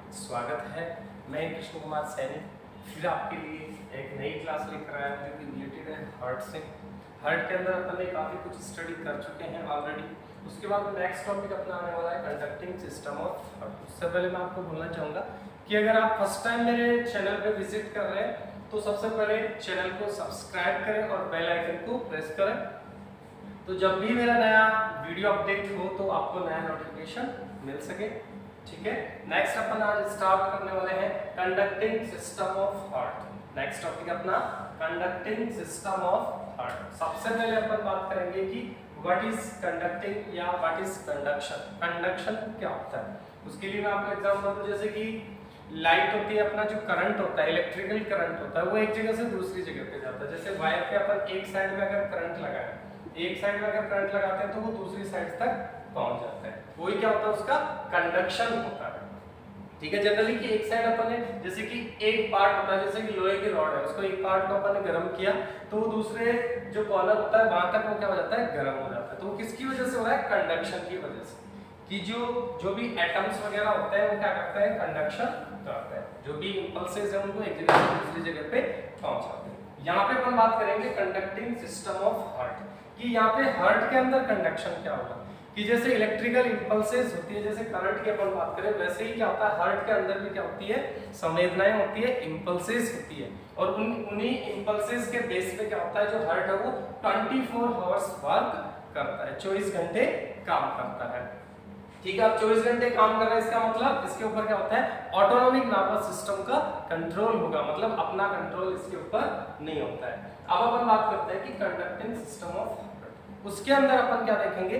स्वागत है। मैं कृष्ण कुमार सैनी फिर आपके लिए एक नई क्लास लेकर आया हूँ जो कि रिलेटेड है हार्ट से। हार्ट के अंदर अपन ने काफ़ी कुछ स्टडी कर चुके हैं ऑलरेडी। उसके बाद नेक्स्ट टॉपिक अपना आने वाला है कंडक्टिंग सिस्टम ऑफ हार्ट। उससे पहले मैं आपको बोलना चाहूँगा कि अगर आप फर्स्ट टाइम मेरे चैनल पर विजिट कर रहे हैं तो सबसे पहले चैनल को सब्सक्राइब करें और बेल आइकन को प्रेस करें, तो जब भी मेरा नया वीडियो अपडेट हो तो आपको नया नोटिफिकेशन मिल सके। ठीक है, नेक्स्ट अपन आज स्टार्ट करने वाले हैं conducting system of heart. Next topic अपना कंडक्टिंग सिस्टम ऑफ हार्ट। सबसे पहले अपन बात करेंगे कि व्हाट इज कंडक्टिंग या व्हाट इज कंडक्शन। कंडक्शन क्या होता है उसके लिए मैं आपको एग्जांपल दूं, जैसे कि लाइट होती है, अपना जो करंट होता है, इलेक्ट्रिकल करंट होता है, वो एक जगह से दूसरी जगह पे जाता है। जैसे वायर पे अपन एक साइड में अगर करंट लगाए, एक साइड में अगर करंट लगाते हैं तो वो दूसरी साइड तक पहुंच जाता है, वही क्या होता है उसका कंडक्शन होता है। ठीक है, जनरली कि एक साइड अपन ने जैसे कि एक पार्ट होता है, जैसे कि लोहे की रॉड है, उसको एक पार्ट को अपन ने गर्म किया तो वो दूसरे जो कॉर्नर होता है वहां तक वो क्या हो जाता है, गर्म हो जाता है। तो वो किसकी वजह से हो रहा है, कंडक्शन की वजह से, कि जो भी एटम्स वगैरह होते हैं वो क्या करते हैं, कंडक्शन करते हैं। जो भी इंपल्सेस है उनको एक जगह से दूसरी जगह पे पहुंचाते हैं। यहाँ पे अपन बात करेंगे कंडक्टिंग सिस्टम ऑफ हार्ट, कि यहाँ पे हार्ट के अंदर कंडक्शन क्या होगा, कि जैसे इलेक्ट्रिकल इंपल्सेस होती है, जैसे करंट की अपन बात करें, वैसे ही क्या होता है हार्ट के अंदर भी क्या होती है, संवेदनाएं होती है, इंपल्सेस होती है। और उन्हीं इंपल्सेस के बेस पे क्या होता है, जो हार्ट है वो 24 आवर्स वर्क करता है, 24 घंटे काम करता है। ठीक है, अब 24 घंटे काम कर रहा है, इसका मतलब इसके ऊपर क्या होता है, ऑटोनॉमिक नर्वस सिस्टम का कंट्रोल होगा, मतलब अपना कंट्रोल इसके ऊपर नहीं होता है। अब अपन बात करते हैं कि कंडक्टिंग सिस्टम ऑफ हार्ट, उसके अंदर अपन क्या देखेंगे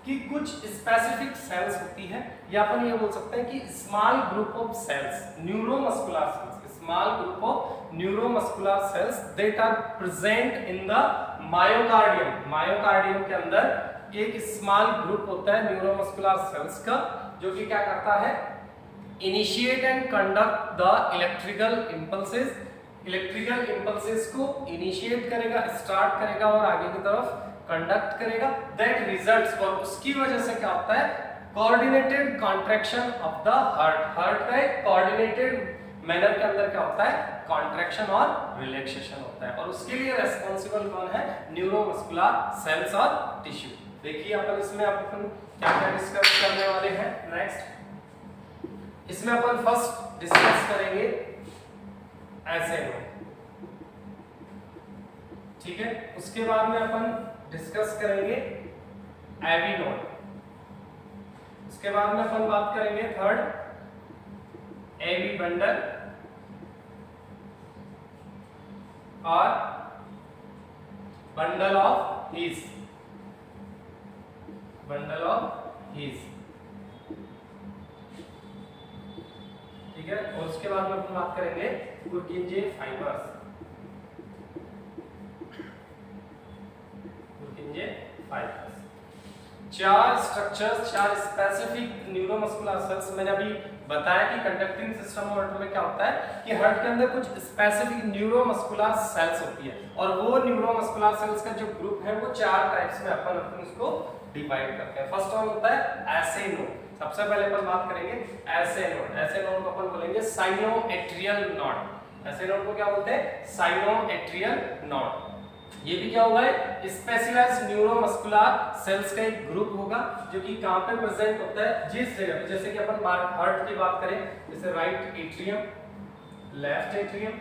कि कुछ स्पेसिफिक सेल्स होती है, या अपन ये बोल सकते हैं कि small group of cells, neuromuscular cells, small group of neuromuscular cells that are present in the myocardium. Myocardium के अंदर एक स्मॉल ग्रुप होता है न्यूरोमस्कुलर सेल्स का, जो कि क्या करता है, initiate and conduct the electrical impulses. Electrical impulses को इनिशिएट करेगा, स्टार्ट करेगा और आगे की तरफ कंडक्ट करेगा। दैट रिजल्ट्स, और उसकी वजह से क्या होता है, coordinated contraction of the heart. Heart का एक कोऑर्डिनेटेड मैनर के अंदर क्या होता है, कॉन्ट्रैक्शन और रिलैक्सेशन होता है। और उसके लिए रेस्पॉन्सिबल कौन है, न्यूरोमस्कुलर सेल्स और टिश्यू। देखिए अपन इसमें अपन क्या क्या डिस्कस करने वाले हैं। नेक्स्ट इसमें अपन फर्स्ट डिस्कस करेंगे ऐसे में, ठीक है। उसके बाद में अपन डिस्कस करेंगे एवी नोड। उसके बाद में अपन बात करेंगे थर्ड एवी बंडल और bundle of His, bundle of His, ठीक है। और उसके बाद में अपन बात करेंगे पुर्किंजे फाइबर्स, पुर्किंजे फाइबर्स। चार स्ट्रक्चर्स, चार स्पेसिफिक न्यूरोमस्कुलर सेल्स। मैंने अभी बताया कि कंडक्टिंग सिस्टम ऑफ हार्ट में क्या होता है कि हार्ट के अंदर कुछ स्पेसिफिक न्यूरोमस्कुलर सेल्स होती है, और वो न्यूरोमस्कुलर सेल्स का जो ग्रुप है वो चार टाइप्स में अपन उसको डिवाइड करते हैं। फर्स्ट वन होता है ऐसे नोड। सबसे पहले अपन बात करेंगे ऐसे नोड। ऐसे नोड को अपन बोलेंगे साइनोएट्रियल नोड। ऐसे नोड को क्या बोलते हैं, साइनोएट्रियल नोड। ये भी क्या हुआ है, स्पेशलाइज्ड न्यूरोमस्कुलर सेल्स का एक ग्रुप होगा, जो कि कहां पे प्रेजेंट होता है, जिस जगह पे, जैसे कि अपन हार्ट की बात करें, जैसे right atrium, left atrium,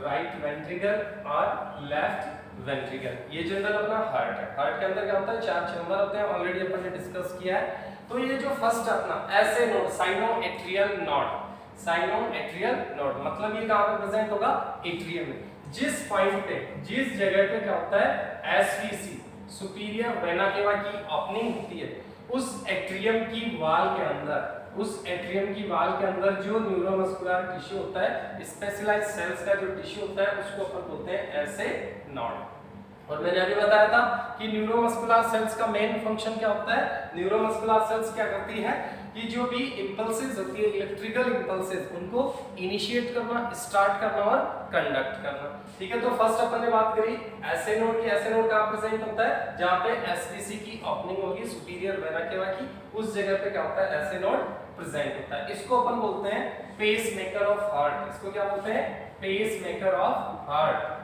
right ventricle और लेफ्ट वेंट्रिकल। ये जनरल अपना हार्ट है। हार्ट के अंदर क्या होता है, चार चैम्बर होते हैं, ऑलरेडी अपन ने डिस्कस किया है। तो ये जो फर्स्ट अपना ऐसे node, sinoatrial node, sinoatrial node मतलब ये कहां पे प्रेजेंट होगा, एट्रियम में। जिस पॉइंट पे, जिस जगह पे क्या होता है, एसवीसी, सुपीरियर वेना केवा की ओपनिंग होती है, उस एट्रियम की वॉल के अंदर, उस एट्रियम की वॉल के अंदर जो न्यूरोमस्कुलर टिश्यू होता है, स्पेशलाइज्ड सेल्स का जो टिश्यू होता है, उसको अपन बोलते हैं ऐसे नोड। और मैंने अभी बताया था कि न्यूरोमस्कुलर सेल्स का मेन फंक्शन क्या होता है, न्यूरोमस्कुलर सेल्स क्या करती है कि जो भी इंपल्सेस होती है, इलेक्ट्रिकल इंपल्सेस, उनको इनिशिएट करना, स्टार्ट करना और कंडक्ट करना। ठीक है, तो फर्स्ट अपन ने बात करी ऐसे नोड की। ऐसे नोड कहां प्रेजेंट होता है, जहां पे एसबीसी की ओपनिंग होगी, सुपीरियर वेना केवा की, उस जगह पे क्या होता है, ऐसे नोड प्रेजेंट होता है। इसको अपन बोलते हैं पेस मेकर ऑफ हार्ट। इसको क्या बोलते हैं? Pacemaker of heart.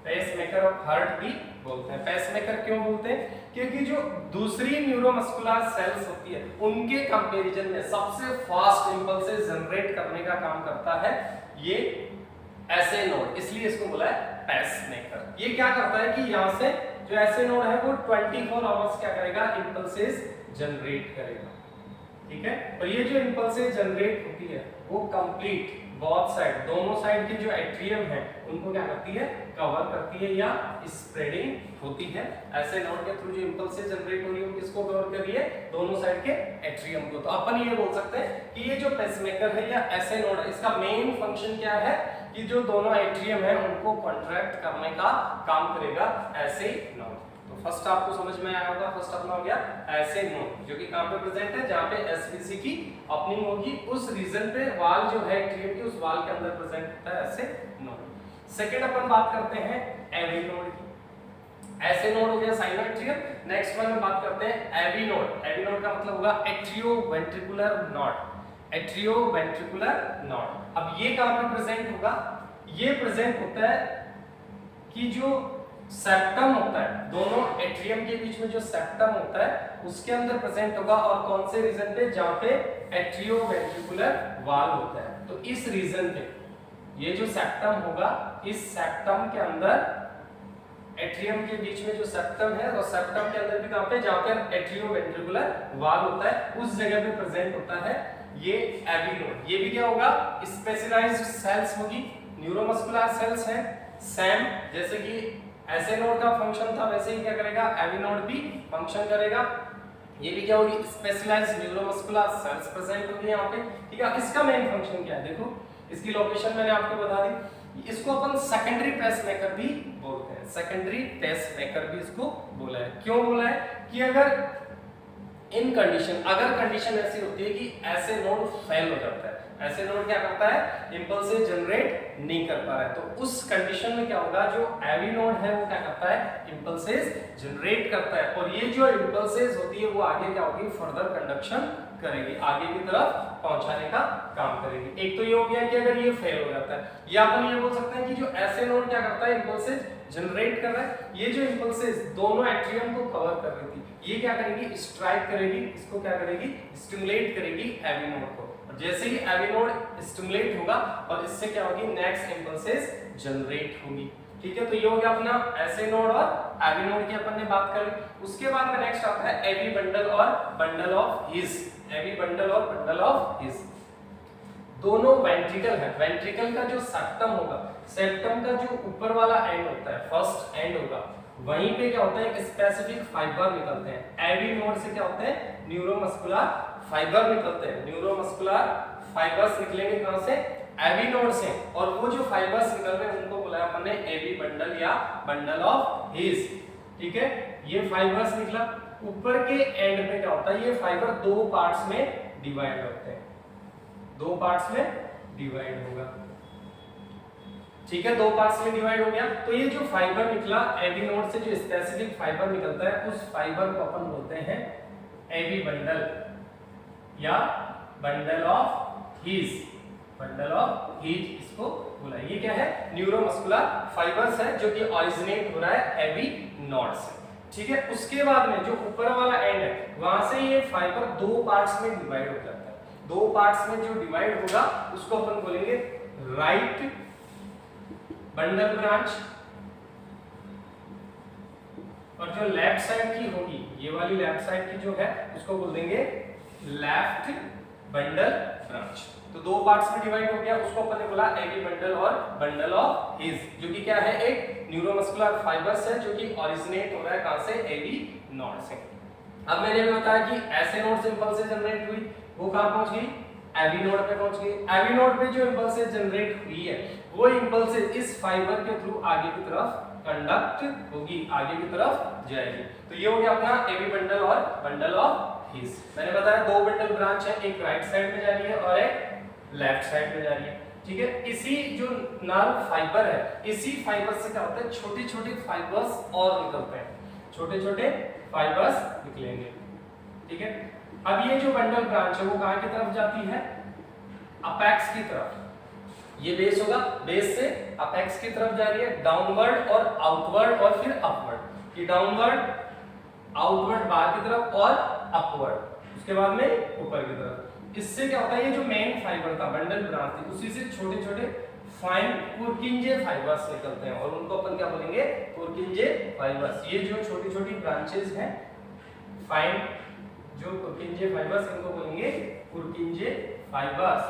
Pacemaker of heart भी बोलते हैं। पेस मेकर क्यों बोलते हैं? क्योंकि जो दूसरी न्यूरोमस्कुलर सेल्स होती है उनके कंपैरिजन में सबसे फास्ट इंपल्सेस जनरेट करने का काम करता है ये ऐसे नोड, इसलिए इसको बोला है पेस मेकर। ये क्या करता है कि यहाँ से जो ऐसे नोड है वो 24 आवर्स क्या करेगा? इंपल्सेस जनरेट करेगा। ठीक है, और ये जो इंपल्सेस जनरेट होती है वो कंप्लीट बोथ साइड, दोनों साइड के जो एट्रियम है उनको क्या करती है? कवर करती है या स्प्रेडिंग होती है। ऐसे नोड के थ्रू जो इंपल्सेस जनरेट हो रही है किसको कवर कर रही है? दोनों साइड के एट्रियम को। तो अपन ये बोल सकते हैं कि ये जो पेसमेकर है या ऐसे नोड है, इसका मेन फंक्शन क्या है कि जो दोनों एट्रियम है उनको कॉन्ट्रैक्ट करने का काम करेगा ऐसे नोड। तो फर्स्ट आपको समझ में आया होगा, फर्स्ट अपना हो गया ऐसे नोड, जो कि कहां पे प्रेजेंट है? जहां पे एसवीसी की ओपनिंग होगी उस रीजन पे वाल जो है एट्रियम की, उस वाल के अंदर प्रेजेंट होता है ऐसे नोड। सेकंड अपन बात करते हैं एवी नोड की। ऐसे नोड हो गया साइनोएट्रियम। नेक्स्ट वन में बात करते हैं एवी नोड। एवी नोड का मतलब होगा एट्रियोवेंट्रिकुलर नोड। Atrioventricular node. अब ये कहां पे प्रेजेंट होगा? ये प्रेजेंट होता है कि जो सेप्टम होता है, दोनों एट्रियम के बीच में जो सेप्टम होता है उसके अंदर प्रेजेंट होगा। और कौन से रीजन पे? जहां पे एट्रियोवेंट्रिकुलर वाल होता है। तो इस रीजन पे ये जो सेप्टम होगा, इस सेप्टम के अंदर एट्रियम के बीच में जो सेप्टम है और सेप्टम के अंदर भी कहां पे? जहां पे एट्रियोवेंट्रिकुलर वाल होता है उस जगह पे प्रेजेंट होता है ये एवी नोड। ये भी क्या होगा? स्पेशलाइज्ड सेल्स होगी, न्यूरोमस्कुलर सेल्स हैं। सेम जैसे कि ऐसे नोड का फंक्शन था वैसे ही क्या करेगा? एवी नोड भी फंक्शन करेगा। ये भी क्या होगी? स्पेशलाइज्ड न्यूरोमस्कुलर सेल्स प्रेजेंट होगी यहाँ पे। ठीक है, इसका मेन फंक्शन क्या है? देखो इसकी लोकेशन मैंने आपको बता दी। इसको अपन सेकेंडरी पेसमेकर भी बोलते हैं। सेकेंडरी पेसमेकर भी इसको बोला है। क्यों बोला है? कि अगर इन कंडीशन, अगर कंडीशन ऐसी होती है कि ऐसे नोड फेल हो जाता है, ऐसे नोड क्या करता है? इंपल्सेस जनरेट नहीं कर पा रहा है, तो उस कंडीशन में क्या होगा? जो एवी नोड है वो क्या करता है? इंपल्सेस जनरेट करता है। और ये जो इंपल्सेस होती है वो आगे क्या होगी? फर्दर कंडक्शन करेगी, आगे की तरफ पहुंचाने का काम करेगी। एक तो ये हो गया कि अगर ये फेल हो जाता है, या अपन ये बोल सकते हैं कि जो ऐसे नोड क्या करता है? इंपल्सेस जनरेट कर रहा है। ये जो इंपल्सेस दोनों एट्रियम को कवर कर रही थी, ये क्या करेगी? स्ट्राइक करेगी, इसको क्या करेगी? स्टिमुलेट करेगी एवी नोड को। और जैसे ही एवी नोड स्टिमुलेट होगा और इससे क्या होगी? नेक्स्ट इंपल्सेस जनरेट होगी। ठीक है, तो ये हो गया अपना ऐसे नोड और एवी नोड की अपन ने बात कर ली। उसके बाद में नेक्स्ट आता है एवी बंडल और bundle of His. AV bundle और बंडल ऑफ हिज दोनों वेंट्रिकल है। वेंट्रिकल का जो सेप्टम होगा, सेप्टम का जो ऊपर वाला एंड होता है, फर्स्ट एंड होगा, वहीं पे क्या होता है? एक स्पेसिफिक फाइबर निकलते हैं। एवी नोड से क्या होते हैं? न्यूरोमस्कुलर फाइबर निकलते हैं। न्यूरोमस्कुलर फाइबर्स निकलेंगे कहां से? एवी नोड से। और वो जो फाइबर्स निकल रहे हैं उनको बोला अपन ने एवी बंडल या बंडल ऑफ हिज। ठीक है, ये फाइबर्स निकला। ऊपर के एंड पे क्या होता है? ये फाइबर दो पार्ट्स में डिवाइड होते हैं, दो पार्ट्स में डिवाइड होगा। ठीक है, दो पार्ट्स में डिवाइड हो गया। तो ये जो फाइबर निकला एवी नोड से, जो स्पेसिफिक फाइबर निकलता है उस फाइबर को अपन बोलते हैं एवी बंडल या bundle of his. Bundle of his इसको बोला। ये क्या है? न्यूरोमस्कुलर फाइबर्स है जो कि ओरिजिनेट हो रहा है एवी नोड से। ठीक है, उसके बाद में जो ऊपर वाला एंड है वहां से ये फाइबर दो पार्ट्स में डिवाइड हो जाता है। दो पार्ट्स में जो डिवाइड होगा उसको अपन बोलेंगे राइट बंडल ब्रांच, और जो लेफ्ट साइड की होगी, ये वाली लेफ्ट साइड की जो है उसको बोल देंगे लेफ्ट बंडल ब्रांच। तो दो पार्ट्स में डिवाइड हो गया, उसको अपन ने बोला एवी बंडल और बंडल ऑफ हिज, जो कि क्या है? एक न्यूरोमस्कुलर फाइबर्स है जो कि ओरिजिनेट हो रहा है कहां से? एवी नोड से। अब मैंने भी बताया कि ऐसे नोड से इंपल्सेस जनरेट हुई, वो कहां पहुंच गई? एवी नोड पे पहुंच गई। एवी नोड पे जो इंपल्सेस जनरेट हुई है वो इंपल्सेस इस फाइबर के थ्रू आगे की तरफ कंडक्ट होगी, आगे की तरफ जाएगी। तो ये हो गया अपना एवी बंडल और बंडल ऑफ हिज। मैंने बताया दो बंडल ब्रांच है, एक राइट साइड में जा रही है और एक लेफ्ट साइड में जा रही है। ठीक है, इसी जो नर्व फाइबर है, इसी फाइबर से क्या होता है? छोटी छोटी फाइबर्स और निकलते हैं, छोटे छोटे फाइबर्स निकलेंगे। ठीक है, अब ये जो बंडल ब्रांच है वो कहां की तरफ जाती है? अपेक्स की तरफ, ये बेस होगा, बेस से अपेक्स की तरफ जा रही है, डाउनवर्ड और आउटवर्ड और फिर अपवर्ड, ये डाउनवर्ड, आउटवर्ड बाहर की तरफ और अपवर्ड, उसके बाद में ऊपर की तरफ। इससे क्या होता है, ये जो मेन फाइबर था, बंडल ब्रांच थी, उसी से छोटे छोटे फाइन पुरकिंजे फाइबर्स निकलते हैं और उनको अपन क्या बोलेंगे, पुरकिंजे फाइबर्स। ये जो छोटी छोटी ब्रांचेस हैं, फाइन जो पुरकिंजे फाइबर्स, इनको बोलेंगे पुरकिंजे फाइबर्स,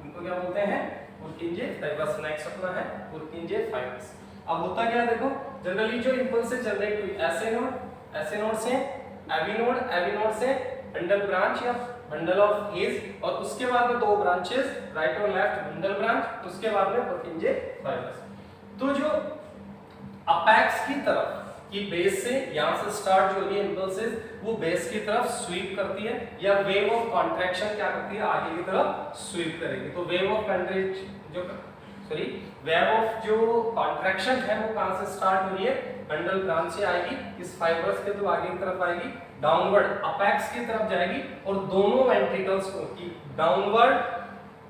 इनको क्या बोलते हैं, पुरकिंजे फाइबर्स। नेक्स्ट अपना है पुरकिंजे फाइबर्स। अब होता क्या, देखो जनरली जो इंपल्स से जनरेट हुई ऐसे नोड से एवी नोड से बंडल ब्रांच या बंडल ऑफ एज, और उसके बाद में दो ब्रांचेस राइट और लेफ्ट बंडल ब्रांच, उसके बाद में पुरकिंजे फाइबर्स। तो जो अपेक्स की तरफ की बेस से यहां से स्टार्ट जो ये इंपल्सेस वो बेस की तरफ स्वीप करती है, या वेव ऑफ कॉन्ट्रैक्शन क्या करती है, आगे की तरफ स्वीप करेगी। तो वेव ऑफ जो कॉन्ट्रैक्शन है वो कहां से स्टार्ट हो रही है, बंडल ब्रांच से आएगी, इस फाइबर्स के थ्रू आगे की तरफ आएगी, डाउनवर्ड अपेक्स की तरफ जाएगी, और दोनों वेंट्रिकल्स को की डाउनवर्ड,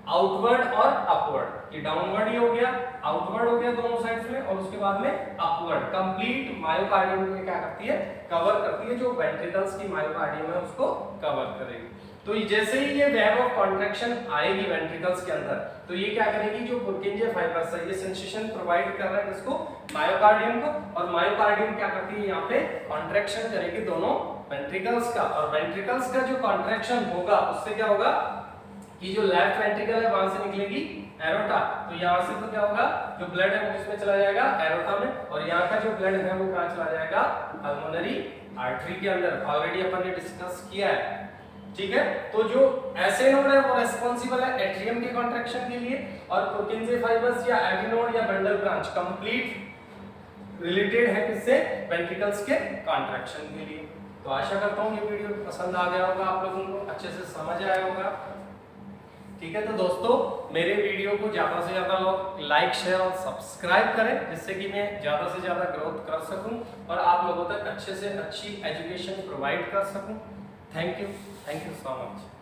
आउटवर्ड और अपवर्ड, ये डाउनवर्ड ही हो गया, आउटवर्ड हो गया दोनों साइड्स में, और उसके बाद में अपवर्ड, कंप्लीट मायोकार्डियम में क्या करती है, कवर करती है, जो वेंट्रिकल्स की मायोकार्डियम है उसको कवर करेगी। तो जैसे ही ये वेव ऑफ कॉन्ट्रैक्शन आएगी वेंट्रिकल्स के अंदर, तो ये क्या करेगी, जो पुरकिंजे फाइबर्स है ये सेंसेशन प्रोवाइड कर रहा है किसको, मायोकार्डियम को, और मायोकार्डियम क्या करती है, यहाँ पे कॉन्ट्रैक्शन करेगी दोनों वेंट्रिकल्स का, और वेंट्रिकल्स का जो कॉन्ट्रैक्शन होगा उससे क्या होगा कि जो लेफ्ट वेंट्रिकल है वहां से निकलेगी एरोटा, तो यहाँ से तो क्या होगा, जो ब्लड है वो इसमें चला जाएगा एरोटा में, और यहाँ का जो ब्लड है वो कहाँ चला जाएगा, पल्मोनरी आर्टरी के अंदर। ऑलरेडी अपन ने डिस्कस किया है, ठीक है। तो जो ऐसे नोड है वो रेस्पॉन्सिबल है एट्रियम के कॉन्ट्रैक्शन के लिए, और पुरकिंजे फाइबर्स या एवी नोड या बंडल ब्रांच कंप्लीट रिलेटेड है किससे, वेंट्रिकल्स के कॉन्ट्रैक्शन के लिए। तो आशा करता हूँ ये वीडियो पसंद आ गया होगा, आप लोगों को अच्छे से समझ आया होगा, ठीक है। तो दोस्तों मेरे वीडियो को ज्यादा से ज्यादा लोग लाइक, शेयर और सब्सक्राइब करें, जिससे कि मैं ज्यादा से ज्यादा ग्रोथ कर सकूं और आप लोगों तक अच्छे से अच्छी एजुकेशन प्रोवाइड कर सकूं। Thank you so much.